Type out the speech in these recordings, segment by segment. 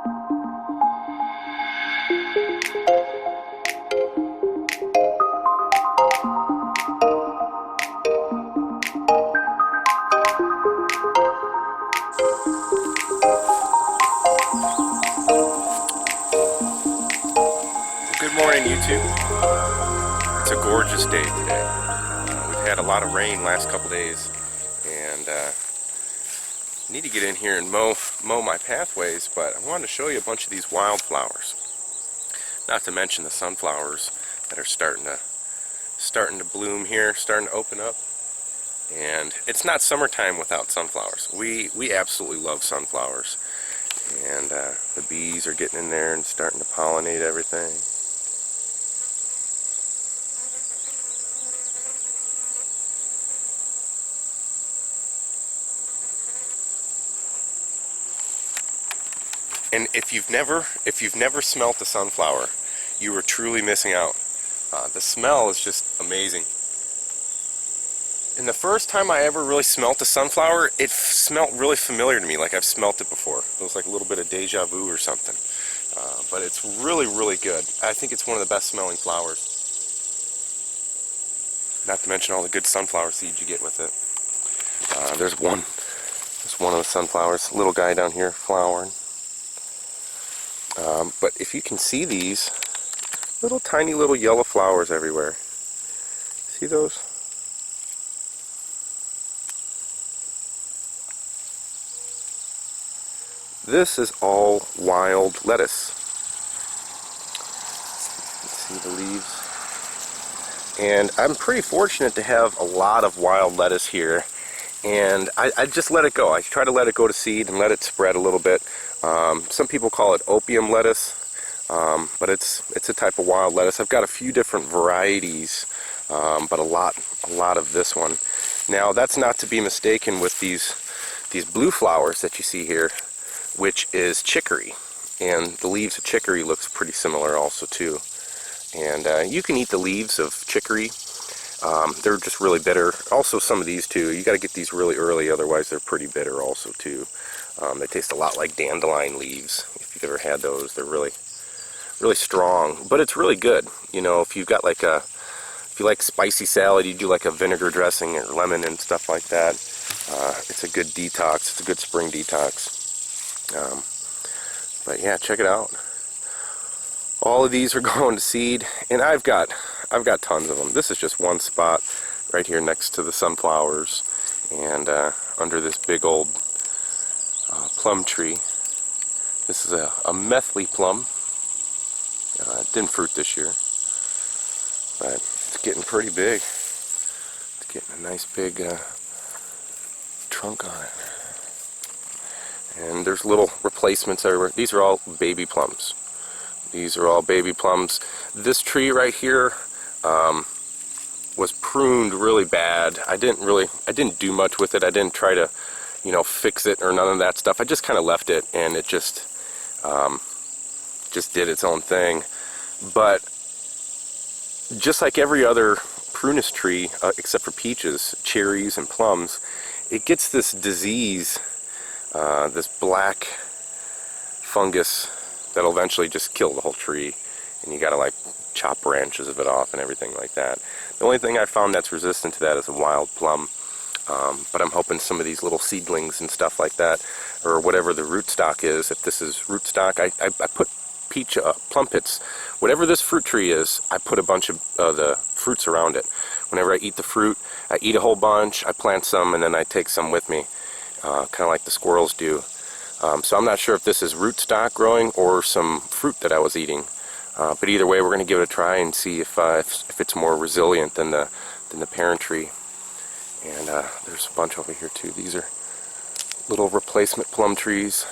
Good morning, YouTube. It's a gorgeous day today. We've had a lot of rain last couple days, and need to get in here and mow my pathways, but I wanted to show you a bunch of these wildflowers. Not to mention the sunflowers that are starting to bloom here, starting to open up. And it's not summertime without sunflowers. We absolutely love sunflowers. And the bees are getting in there and starting to pollinate everything. And if you've never smelt a sunflower, you are truly missing out. The smell is just amazing. And the first time I ever really smelt a sunflower, it smelt really familiar to me, like I've smelt it before. It was like a little bit of deja vu or something. But it's really, really good. I think it's one of the best smelling flowers. Not to mention all the good sunflower seeds you get with it. There's one of the sunflowers, little guy down here flowering. But if you can see these little tiny little yellow flowers everywhere. See those? This is all wild lettuce. Let's see the leaves. And I'm pretty fortunate to have a lot of wild lettuce here. And I just let it go. I try to let it go to seed and let it spread a little bit. Some people call it opium lettuce, but it's a type of wild lettuce. I've got a few different varieties, but a lot of this one. Now that's not to be mistaken with these blue flowers that you see here, which is chicory, and the leaves of chicory looks pretty similar also too. And you can eat the leaves of chicory. They're just really bitter. Also some of these too. You got to get these really early, otherwise they're pretty bitter also too. They taste a lot like dandelion leaves. If you've ever had those, they're really strong, but it's really good. You know, if you've got if you like spicy salad, you do like a vinegar dressing or lemon and stuff like that. It's a good detox. It's a good spring detox. But yeah, check it out. All of these are going to seed, and I've got tons of them. This is just one spot right here next to the sunflowers, and under this big old plum tree. This is a methley plum. It didn't fruit this year, but it's getting pretty big. It's getting a nice big trunk on it. And there's little replacements everywhere. These are all baby plums. These are all baby plums. This tree right here was pruned really bad. I didn't do much with it. I didn't try to, fix it or none of that stuff. I just kind of left it, and it just did its own thing. But just like every other prunus tree, except for peaches, cherries, and plums, it gets this disease, this black fungus that'll eventually just kill the whole tree, and you gotta like chop branches of it off and everything like that. The only thing I found that's resistant to that is a wild plum, but I'm hoping some of these little seedlings and stuff like that, or whatever the rootstock is, if this is rootstock, I put plum pits, whatever this fruit tree is, I put a bunch of the fruits around it. Whenever I eat the fruit, I eat a whole bunch, I plant some, and then I take some with me, kind of like the squirrels do. So I'm not sure if this is rootstock growing or some fruit that I was eating. But either way, we're going to give it a try and see if it's more resilient than the parent tree. And there's a bunch over here too. These are little replacement plum trees.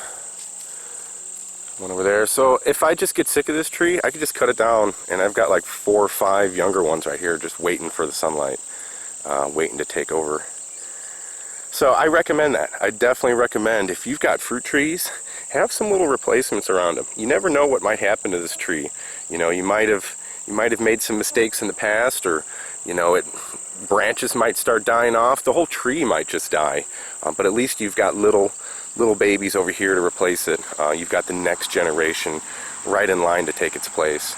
One over there. So if I just get sick of this tree, I could just cut it down, and I've got like 4 or 5 younger ones right here just waiting for the sunlight, waiting to take over. So I recommend that. I definitely recommend, if you've got fruit trees, have some little replacements around them. You never know what might happen to this tree. You might have made some mistakes in the past, or branches might start dying off. The whole tree might just die. But at least you've got little little babies over here to replace it. You've got the next generation right in line to take its place.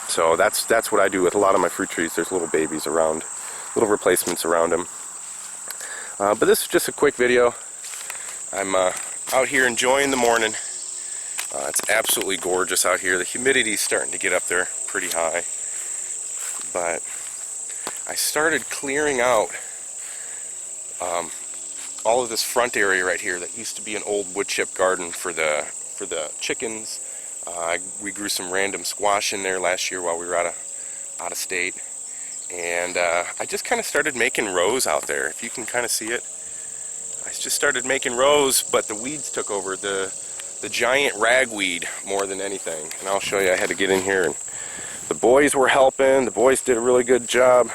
So that's what I do with a lot of my fruit trees. There's little babies around, little replacements around them. But this is just a quick video. I'm out here enjoying the morning. It's absolutely gorgeous out here. The humidity's starting to get up there pretty high. But I started clearing out all of this front area right here that used to be an old wood chip garden for the chickens. We grew some random squash in there last year while we were out of state. And I just kind of started making rows out there. If you can kind of see it. I just started making rows, but the weeds took over. The giant ragweed more than anything. And I'll show you, I had to get in here, and the boys were helping. The boys did a really good job.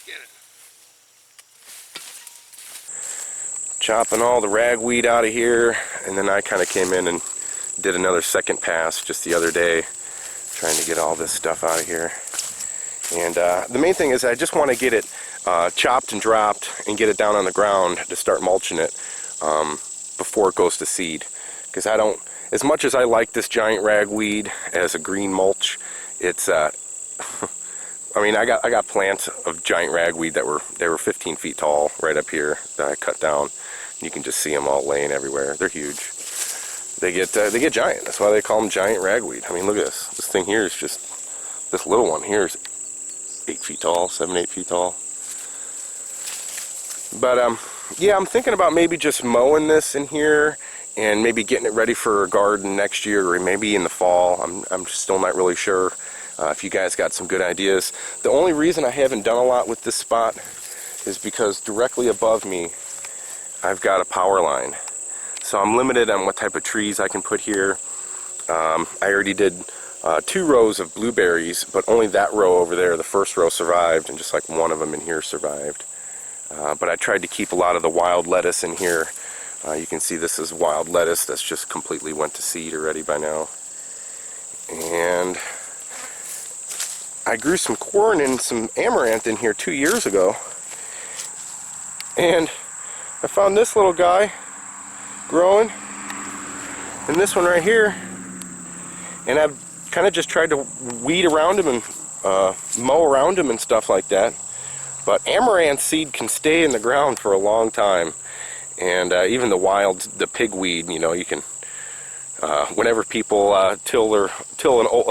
Get it. Chopping all the ragweed out of here, and then I kind of came in and did another second pass just the other day, trying to get all this stuff out of here. And the main thing is I just want to get it chopped and dropped and get it down on the ground to start mulching it before it goes to seed. Because I don't, as much as I like this giant ragweed as a green mulch, it's I mean, I got plants of giant ragweed that were 15 feet tall right up here that I cut down. You can just see them all laying everywhere. They're huge. They get giant. That's why they call them giant ragweed. I mean, look at this. This thing here is just, this little one here is 8 feet tall, 7-8 feet tall. But yeah, I'm thinking about maybe just mowing this in here and maybe getting it ready for a garden next year or maybe in the fall. I'm just still not really sure. If you guys got some good ideas. The only reason I haven't done a lot with this spot is because directly above me I've got a power line. So I'm limited on what type of trees I can put here. I already did 2 rows of blueberries, but only that row over there, the first row, survived, and just like one of them in here survived. But I tried to keep a lot of the wild lettuce in here. You can see this is wild lettuce that's just completely went to seed already by now. And I grew some corn and some amaranth in here 2 years ago. And I found this little guy growing, and this one right here. And I've kind of just tried to weed around him and mow around him and stuff like that. But amaranth seed can stay in the ground for a long time. And even the pigweed, you know, you can, whenever people till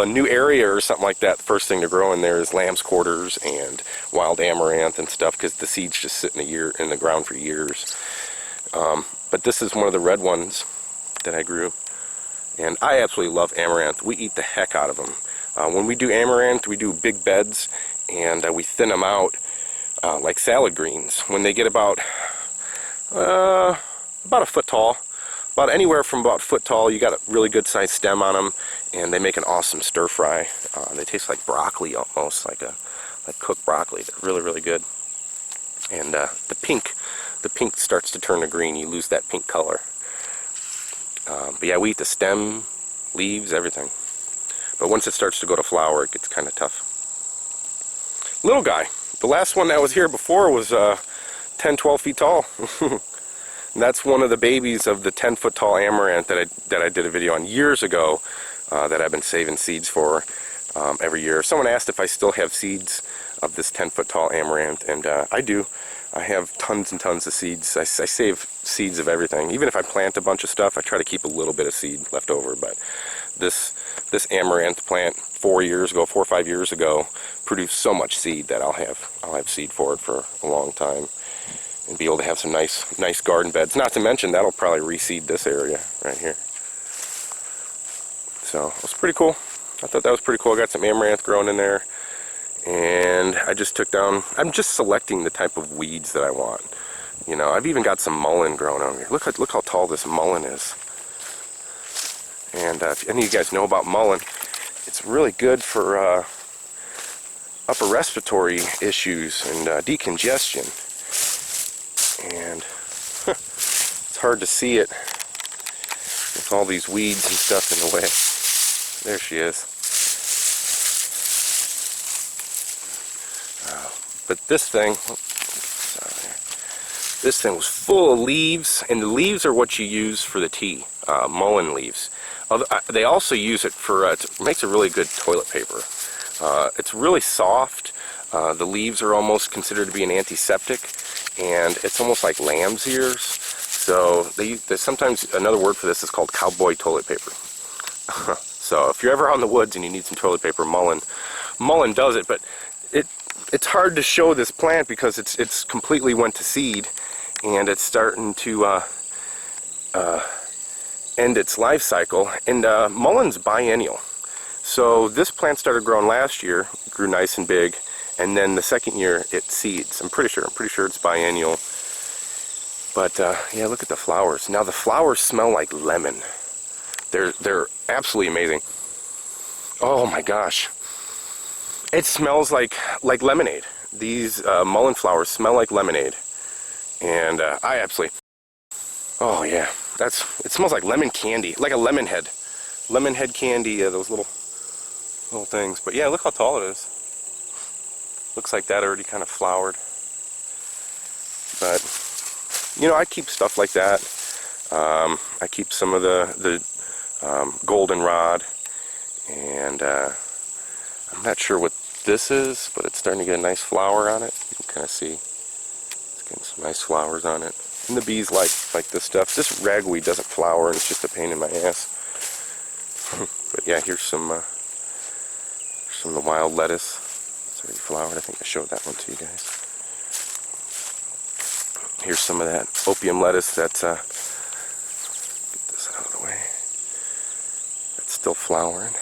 a new area or something like that, the first thing to grow in there is lamb's quarters and wild amaranth and stuff, because the seeds just sit in the ground for years. But this is one of the red ones that I grew. And I absolutely love amaranth. We eat the heck out of them. When we do amaranth, we do big beds, and we thin them out like salad greens. When they get about a foot tall, about anywhere from about a foot tall, you got a really good sized stem on them, and they make an awesome stir fry. They taste like broccoli almost, like cooked broccoli. They're really, really good. And the pink starts to turn to green. You lose that pink color. But yeah, we eat the stem, leaves, everything. But once it starts to go to flower, it gets kind of tough. Little guy. The last one that was here before was 10, 12 feet tall. And that's one of the babies of the 10-foot tall amaranth that I did a video on years ago that I've been saving seeds for every year. Someone asked if I still have seeds of this 10-foot tall amaranth, and I do. I have tons and tons of seeds. I save seeds of everything. Even if I plant a bunch of stuff, I try to keep a little bit of seed left over. But this amaranth plant 4 or 5 years ago produced so much seed that I'll have seed for it for a long time, and be able to have some nice garden beds. Not to mention that'll probably reseed this area right here. So it was pretty cool. I thought that was pretty cool. I got some amaranth growing in there. And I just took down, I'm just selecting the type of weeds that I want. You know, I've even got some mullein growing over here. Look how tall this mullein is. And if any of you guys know about mullein, it's really good for upper respiratory issues and decongestion. And it's hard to see it with all these weeds and stuff in the way. There she is. But this thing, this thing was full of leaves, and the leaves are what you use for the tea, mullein leaves. They also use it for, it makes a really good toilet paper. It's really soft. The leaves are almost considered to be an antiseptic, and it's almost like lamb's ears. So there's sometimes another word for this is called cowboy toilet paper. So if you're ever out in the woods and you need some toilet paper, mullein does it. But it's hard to show this plant because it's completely went to seed, and it's starting to end its life cycle. And mullein's biennial. So this plant started growing last year, grew nice and big, and then the second year it seeds. I'm pretty sure it's biennial. But yeah, look at the flowers. Now the flowers smell like lemon. They're absolutely amazing. Oh my gosh. It smells like lemonade. These mullein flowers smell like lemonade. And I absolutely, oh yeah, it smells like lemon candy, like a lemon head candy, those little things. But yeah, look how tall it is. Looks like that already kind of flowered. But you know, I keep stuff like that. I keep some of the goldenrod, and I'm not sure what this is, but it's starting to get a nice flower on it. You can kind of see it's getting some nice flowers on it. And the bees like this stuff. This ragweed doesn't flower, and it's just a pain in my ass. But yeah, here's some of the wild lettuce. It's already flowered. I think I showed that one to you guys. Here's some of that opium lettuce that's get this out of the way. That's still flowering.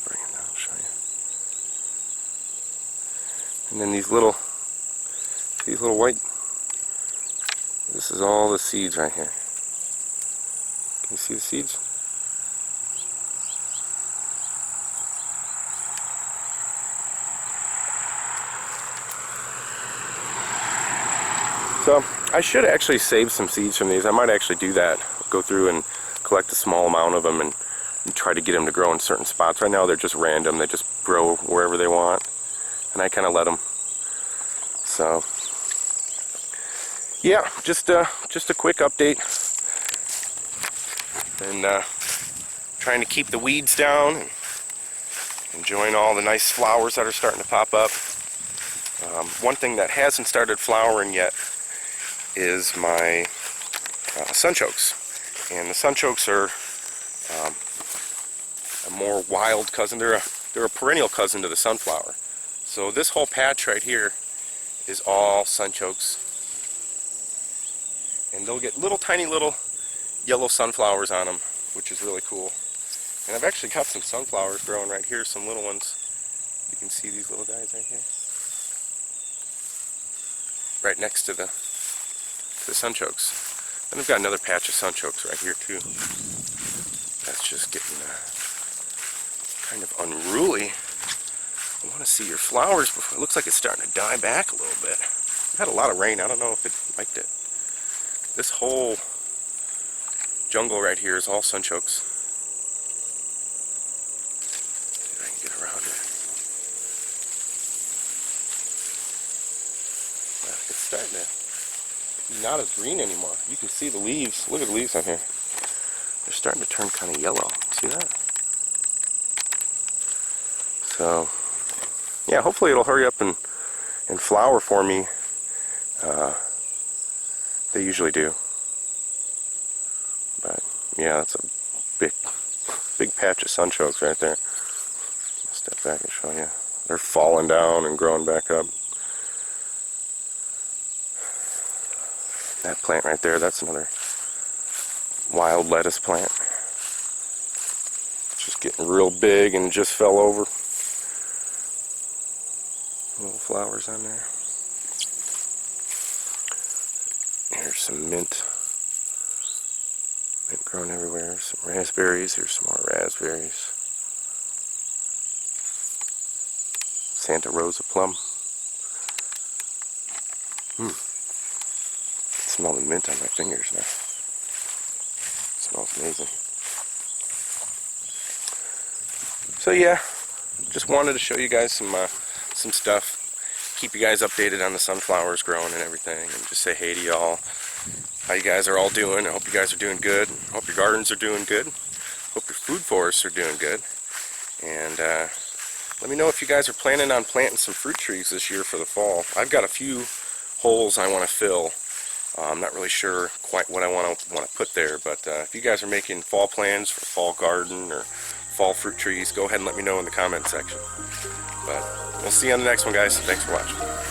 Bring it down, I'll show you. And then these little white, this is all the seeds right here. Can you see the seeds? So I should actually save some seeds from these. I might actually do that. Go through and collect a small amount of them and try to get them to grow in certain spots. Right now they're just random. They just grow wherever they want. And I kind of let them. So yeah, just a quick update. And trying to keep the weeds down and enjoying all the nice flowers that are starting to pop up. One thing that hasn't started flowering yet is my sunchokes. And the sunchokes are a more wild cousin. They're a perennial cousin to the sunflower. So this whole patch right here is all sunchokes. And they'll get tiny little yellow sunflowers on them, which is really cool. And I've actually got some sunflowers growing right here, some little ones. You can see these little guys right here. Right next to the sunchokes. And I've got another patch of sunchokes right here too. That's just getting kind of unruly. I want to see your flowers before. It looks like it's starting to die back a little bit. We've had a lot of rain. I don't know if it liked it. This whole jungle right here is all sunchokes. See if I can get around it. It's starting to be not as green anymore. You can see the leaves. Look at the leaves on here. They're starting to turn kind of yellow. See that? So, yeah, hopefully it'll hurry up and flower for me. They usually do. But, yeah, that's a big patch of sunchokes right there. I'll step back and show you. They're falling down and growing back up. That plant right there, that's another wild lettuce plant. It's just getting real big and just fell over. Little flowers on there. Here's some mint. Mint growing everywhere. Some raspberries. Here's some more raspberries. Santa Rosa plum. Smell the mint on my fingers now. It smells amazing. So yeah, just wanted to show you guys some stuff. keep you guys updated on the sunflowers growing and everything, and just say hey to y'all. How you guys are all doing. I hope you guys are doing good. I hope your gardens are doing good. Hope your food forests are doing good. And let me know if you guys are planning on planting some fruit trees this year for the fall. I've got a few holes I want to fill. I'm not really sure quite what I want to put there, but if you guys are making fall plans for fall garden or fall fruit trees, go ahead and let me know in the comment section. But we'll see you on the next one, guys. Thanks for watching.